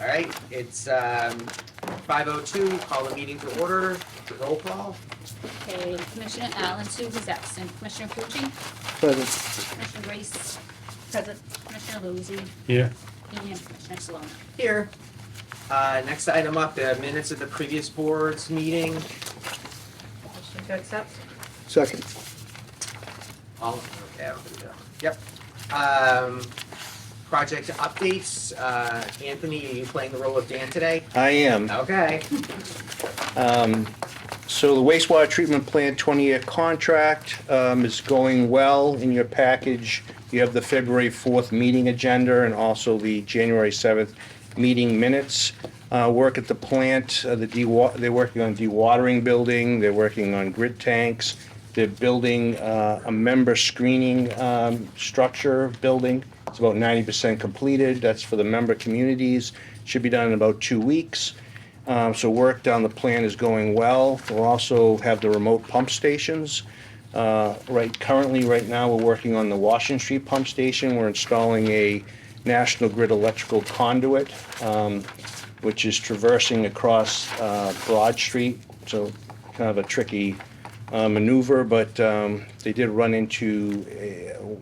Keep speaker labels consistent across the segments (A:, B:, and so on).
A: All right, it's 5:02, call the meeting to order, roll call.
B: Okay, Commissioner Allen, Sue is absent. Commissioner Pucci?
C: Present.
B: Commissioner Grace? Present. Commissioner Luzzi?
C: Here.
B: And Commissioner Solana?
A: Here. Next item up, the minutes of the previous board's meeting.
D: Motion to accept?
C: Second.
A: All, okay, I'll do that. Yep. Project updates, Anthony, are you playing the role of Dan today?
C: I am.
A: Okay.
C: So the wastewater treatment plant 20-year contract is going well. In your package, you have the February 4th meeting agenda and also the January 7th meeting minutes. Work at the plant, they're working on dewatering building, they're working on grid tanks, they're building a member screening structure building. It's about 90% completed. That's for the member communities. Should be done in about 2 weeks. So work down the plant is going well. We'll also have the remote pump stations. Currently, right now, we're working on the Washington Street pump station. We're installing a National Grid electrical conduit, which is traversing across Broad Street. So kind of a tricky maneuver, but they did run into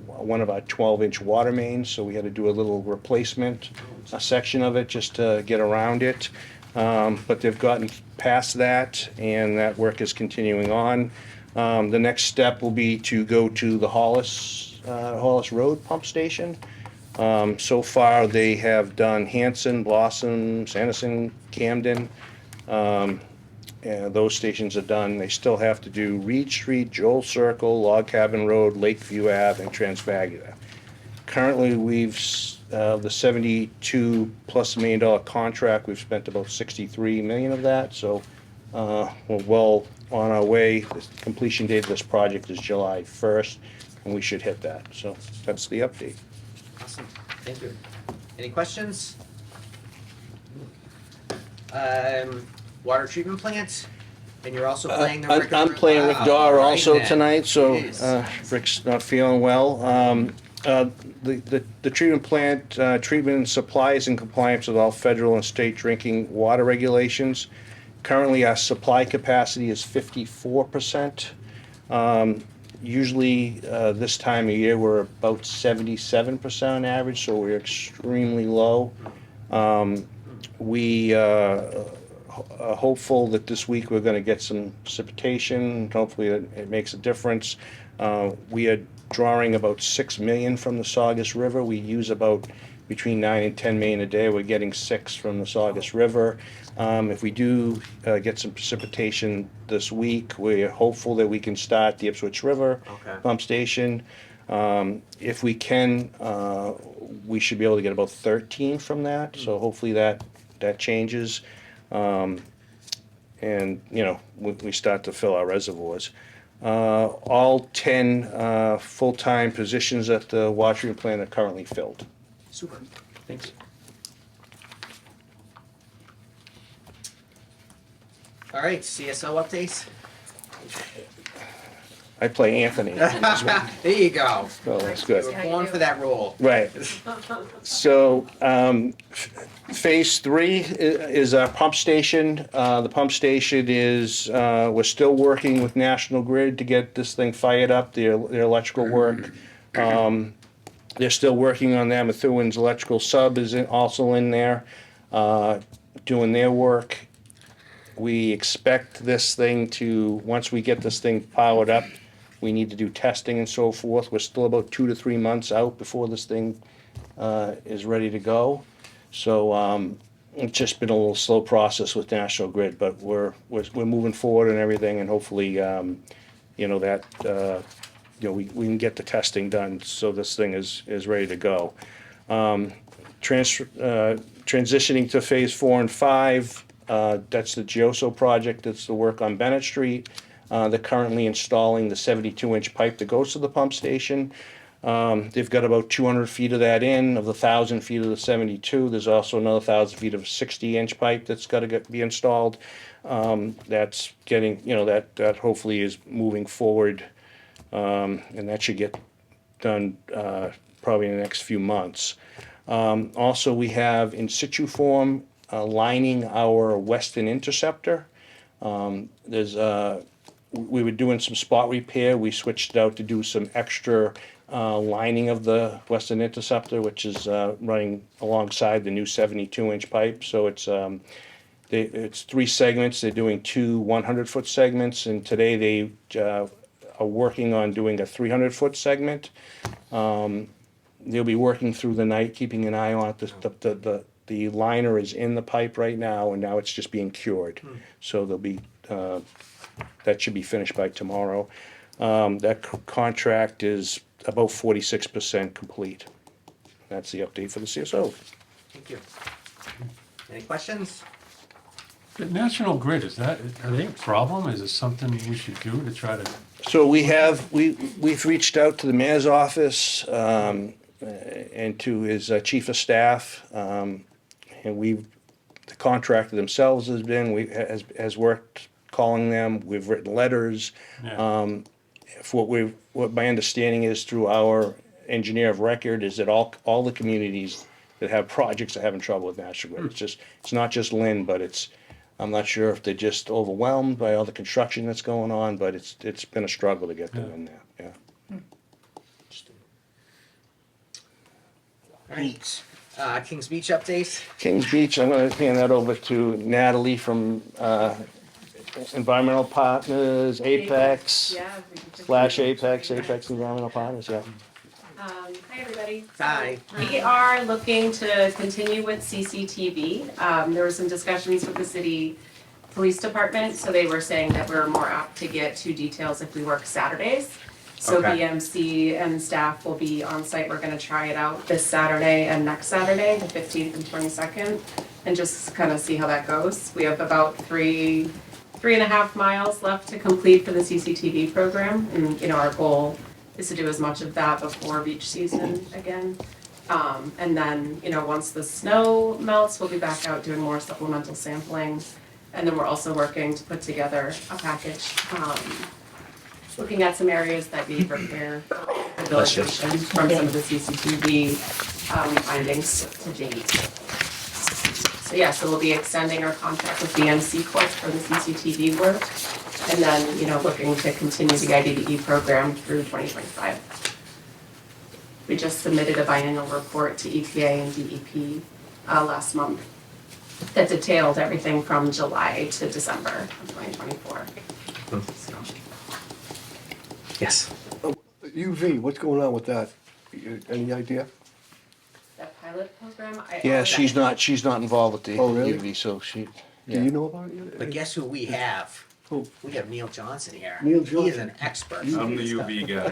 C: one of our 12-inch water mains, so we had to do a little replacement, a section of it, just to get around it. But they've gotten past that, and that work is continuing on. The next step will be to go to the Hollis Road pump station. So far, they have done Hanson, Blossom, Sanderson, Camden. And those stations are done. They still have to do Reed Street, Joel Circle, Log Cabin Road, Lakeview Ave, and Transvagia. Currently, we've the $72+ million contract. We've spent about $63 million of that. So we're well on our way. The completion date of this project is July 1st, and we should hit that. So that's the update.
A: Awesome, thank you. Any questions? Water treatment plant, and you're also playing the Rick.
C: I'm playing Rick
A: Wow,
C: Dar
A: all right
C: also
A: then.
C: tonight, so
A: Jeez.
C: Rick's not feeling well. The treatment plant, treatment and supply is in compliance with all federal and state drinking water regulations. Currently, our supply capacity is 54%. Usually, this time of year, we're about 77% on average, so we're extremely low. We hopeful that this week we're going to get some precipitation. Hopefully it makes a difference. We are drawing about 6 million from the Saugus River. We use about between 9 and 10 million a day. We're getting 6 from the Saugus River. If we do get some precipitation this week, we're hopeful that we can start the Ipswich River pump station. If we can, we should be able to get about 13 from that. So hopefully that changes. And we start to fill our reservoirs. All 10 full-time positions at the water treatment plant are currently filled.
A: Super, thanks. All right, CSO updates.
C: I play Anthony.
A: There you go.
C: So that's
A: You
C: good.
A: were born for that role.
C: Right. So phase 3 is our pump station. The pump station is, we're still working with National Grid to get this thing fired up, their electrical work. They're still working on that. Methuen electrical sub is also in there doing their work. We expect this thing to, once we get this thing powered up, we need to do testing and so forth. We're still about 2 to 3 months out before this thing is ready to go. So it's just been a little slow process with National Grid, but we're moving forward and everything, and hopefully, we can get the testing done so this thing is ready to go. Transitioning to phase 4 and 5. That's the Gioso project. That's the work on Bennett Street. They're currently installing the 72-inch pipe that goes to the pump station. They've got about 200 feet of that in. Of the 1,000 feet of the 72, there's also another 1,000 feet of 60-inch pipe that's got to be installed. That's getting, that hopefully is moving forward, and that should get done probably in the next few months. Also, we have in situ form lining our western interceptor. We were doing some spot repair. We switched it out to do some extra lining of the western interceptor, which is running alongside the new 72-inch pipe. So it's 3 segments. They're doing 2 100-foot segments, and today they are working on doing a 300-foot segment. They'll be working through the night, keeping an eye on it. The liner is in the pipe right now, and now it's just being cured. So they'll be that should be finished by tomorrow. That contract is about 46% complete. That's the update for the CSO.
A: Thank you. Any questions?
E: The National Grid, are they a problem? Is it something we should do to try to?
C: So we've reached out to the mayor's office and to his chief of staff, and the contractor themselves has worked calling them. We've written letters.
E: Yeah.
C: What my understanding is through our engineer of record is that all the communities that have projects are having trouble with National Grid. It's not just Lynn, but I'm not sure if they're just overwhelmed by all the construction that's going on, but it's been a struggle to get them in there. Yeah.
A: All right. Kings Beach update.
C: Kings Beach, I'm going to hand that over to Natalie from Environmental Partners, Apex,
F: Yeah.
C: Apex Environmental Partners, yeah.
F: Hi, everybody.
A: Hi.
F: We are looking to continue with CCTV. There were some discussions with the city police department, so they were saying that we're more apt to get to details if we work Saturdays. So
A: Okay.
F: BMC and staff will be on site. We're gonna try it out this Saturday and next Saturday, the 15th and 22nd, and just kind of see how that goes. We have about 3.5 miles left to complete for the CCTV program, and our goal is to do as much of that before beach season again. And then, once the snow melts, we'll be back out doing more supplemental sampling. And then we're also working to put together a package, looking at some areas that need repair, rehabilitation from some of the CCTV findings to date. So we'll be extending our contract with BMC Corp for the CCTV work. And then, looking to continue the IDDE program through 2025. We just submitted a biannual report to EPA and DEP last month that detailed everything from July to December of 2024. So,
A: Yes.
G: UV, what's going on with that? Any idea?
F: that pilot program,
C: Yeah, she's not involved with the
G: Oh, really?
C: UV, so she.
G: Do you know about it yet?
A: But guess who we have?
G: Who?
A: We have Neil Johnson here.
G: Neil
A: He is
G: Johnson.
A: an expert.
E: I'm the UV guy.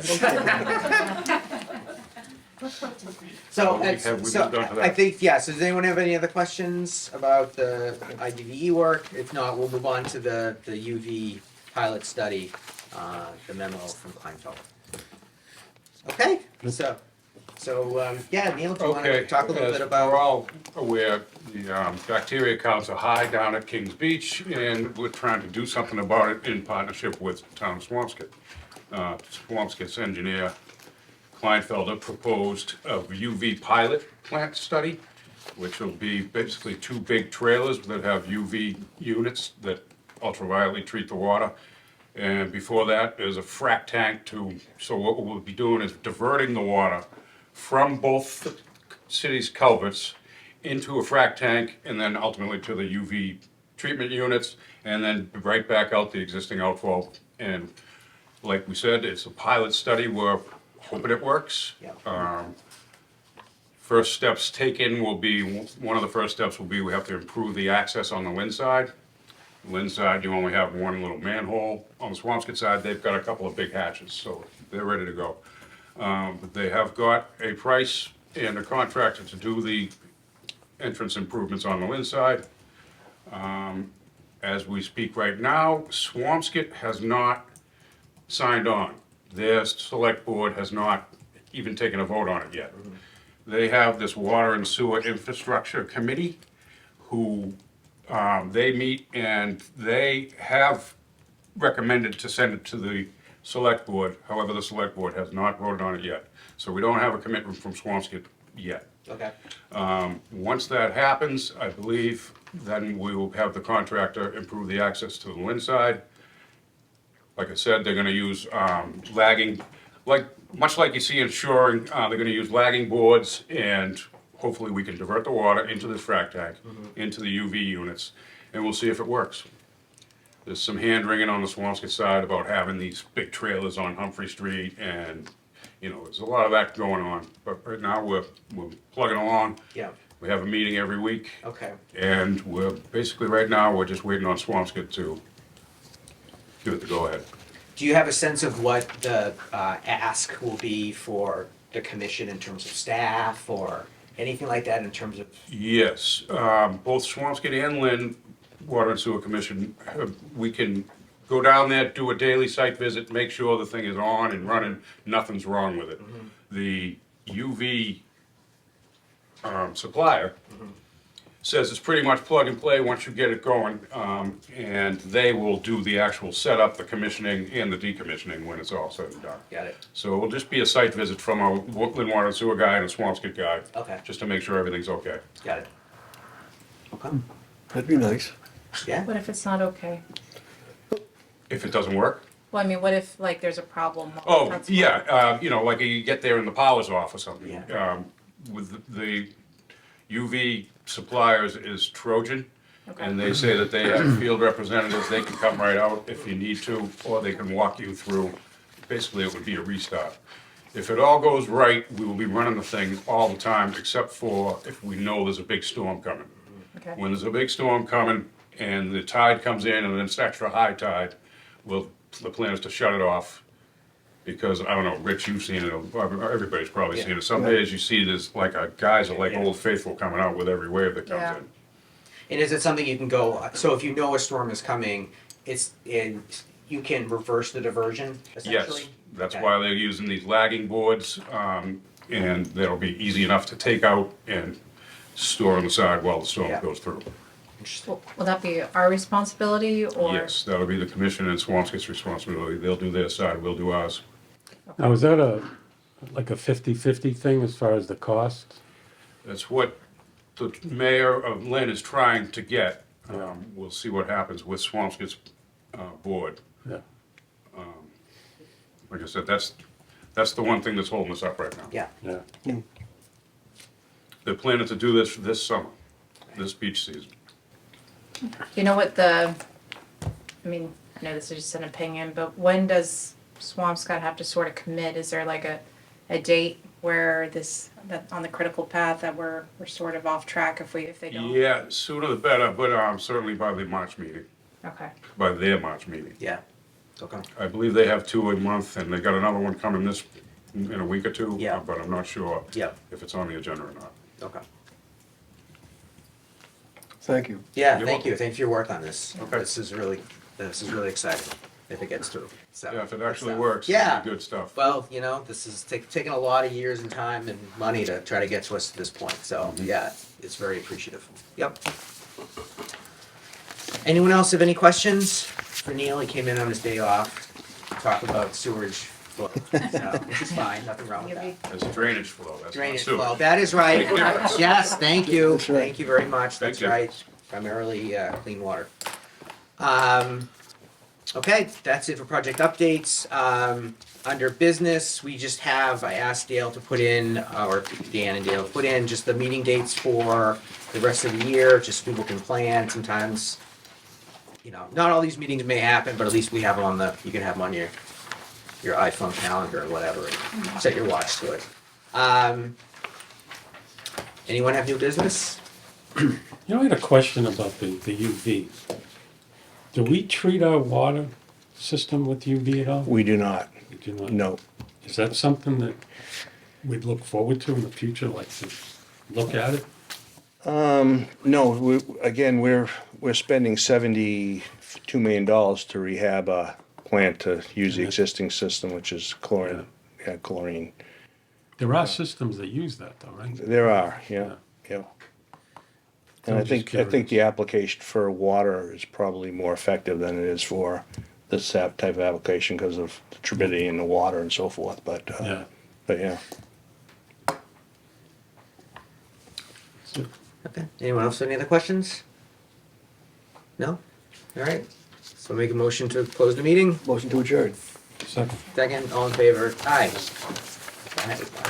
A: So,
E: We have- we've
A: so
E: done that.
A: I think, yeah, so does anyone have any other questions about the IDVE work? If not, we'll move on to the UV pilot study, the memo from Kleinfeld. Okay, yeah, Neil, do you want to
E: Okay,
A: talk a little bit
E: as we're
A: about?
E: all aware, the bacteria counts are high down at Kings Beach, and we're trying to do something about it in partnership with Town of Swampscott. Swampscott's engineer, Kleinfelder, proposed a UV pilot plant study, which will be basically 2 big trailers that have UV units that ultravioletly treat the water. And before that, there's a frac tank so what we'll be doing is diverting the water from both the city's culverts into a frac tank and then ultimately to the UV treatment units and then right back out the existing outflow. And like we said, it's a pilot study. We're hoping it works.
A: Yeah.
E: First steps taken will be, one of the first steps will be we have to improve the access on the Lynn side. Lynn side, you only have one little manhole. On the Swampscott side, they've got a couple of big hatches, so they're ready to go. But they have got a price and a contractor to do the entrance improvements on the Lynn side. As we speak right now, Swampscott has not signed on. Their select board has not even taken a vote on it yet. They have this water and sewer infrastructure committee who they meet and they have recommended to send it to the select board. However, the select board has not voted on it yet. So we don't have a commitment from Swampscott yet.
A: Okay.
E: Once that happens, I believe Then we will have the contractor improve the access to the Lynn side. Like I said, they're gonna use lagging, much like you see in shoring, they're gonna use lagging boards, and hopefully we can divert the water into this frac tank, into the UV units, and we'll see if it works. There's some hand-wringing on the Swampscott side about having these big trailers on Humphrey Street, and, there's a lot of that going on. But right now, we're plugging along.
A: Yeah,
E: We have a meeting every week,
A: okay.
E: and we're basically, right now, we're just waiting on Swampscott to give it the go-ahead.
A: Do you have a sense of what the ask will be for the commission in terms of staff or anything like that in terms of?
E: Yes, both Swampscott and Lynn Water and Sewer Commission, we can go down there, do a daily site visit, make sure the thing is on and running, nothing's wrong with it. The UV supplier says it's pretty much plug and play once you get it going, and they will do the actual setup, the commissioning, and the decommissioning when it's all said and done.
A: Got it.
E: So it will just be a site visit from a Lynn Water and Sewer guy and a Swampscott guy.
A: Okay.
E: Just to make sure everything's okay.
A: Got it. Okay.
G: That'd be nice.
A: Yeah.
D: What if it's not okay?
E: If it doesn't work?
D: Well, I mean, what if, like, there's a problem?
E: Oh,
D: That's
E: yeah, like you get there and the power's off or something.
A: Yeah.
E: With the UV suppliers is Trojan,
D: Okay.
E: and they say that they have field representatives, they can come right out if you need to, or they can walk you through. Basically, it would be a restart. If it all goes right, we will be running the thing all the time, except for if we know there's a big storm coming.
D: Okay.
E: When there's a big storm coming and the tide comes in and it's extra high tide, the plan is to shut it off. Because, I don't know, Rich, you've seen it, everybody's probably
A: Yeah.
E: seen it. Some days you see there's like guys are like
A: Yeah.
E: Old Faithful coming out with every wave that comes
D: Yeah.
E: in.
A: And is it something you can go, so if you know a storm is coming, you can reverse the diversion essentially?
E: Yes, that's
A: Okay.
E: why they're using these lagging boards, and they'll be easy enough to take out and store on the side while the storm
A: Yeah.
E: goes through.
A: Interesting.
D: Will that be our responsibility or?
E: Yes, that'll be the commission and Swampscott's responsibility. They'll do their side, we'll do ours.
H: Now, is that like a 50-50 thing as far as the cost?
E: That's what the mayor of Lynn is trying to get. We'll see what happens with Swampscott's board.
H: Yeah.
E: Like I said, that's the one thing that's holding us up right now.
A: Yeah.
H: Yeah.
E: They're planning to do this summer, this beach season.
D: You know what I mean, I know this is just an opinion, but when does Swampscott have to sort of commit? Is there like a date where that on the critical path that we're sort of off track if they don't?
E: Yeah, sooner the better, but certainly by the March meeting,
D: Okay.
E: by their March meeting.
A: Yeah. Okay.
E: I believe they have 2 a month, and they got another one coming in a week or two.
A: Yeah.
E: But I'm not sure
A: Yeah.
E: if it's on the agenda or not.
A: Okay.
G: Thank you.
A: Yeah,
E: You're
A: thank you.
E: welcome.
A: Thanks for your work on this.
E: Okay.
A: This is really exciting if it gets through. So,
E: Yeah, if it actually
A: so-
E: works,
A: Yeah.
E: it'll be good stuff.
A: Well, this is taking a lot of years and time and money to try to get to us to this point. So yeah, it's very appreciative. Yep. Anyone else have any questions for Neil? He came in on his day off, to talk about sewage flow. So, which is fine, nothing wrong with that.
E: It's drainage flow, that's not
A: Drainage
E: sewer.
A: flow, that is right.
E: Big difference.
A: Yes, thank you.
G: That's right.
A: Thank you very much.
E: Big
A: That's right.
E: difference.
A: Primarily clean water. Okay, that's it for project updates. Under business, I asked Dale to put in, or Dan and Dale to put in just the meeting dates for the rest of the year, just so people can plan. Sometimes, not all these meetings may happen, but at least we have them you can have them on your iPhone calendar or whatever, and set your watch to it. Anyone have new business?
H: I had a question about the UV. Do we treat our water system with UV at all?
C: We do not,
H: We do not.
C: no.
H: Is that something that we'd look forward to in the future, like to look at it?
C: No, we're spending $72 million to rehab a plant to use the existing system, which is chlorine.
H: There are systems that use that though, right?
C: There are, yeah. And
H: I'm
C: I
H: just
C: think the application for water is probably more effective than it is for this type of application because of the turbidity in the water and so forth, but
H: Yeah.
C: yeah.
H: So,
A: Okay. Anyone else have any other questions? No? All right. So make a motion to close the meeting.
G: Motion to adjourn.
H: Second.
A: Second, all in favor? Aye. All right.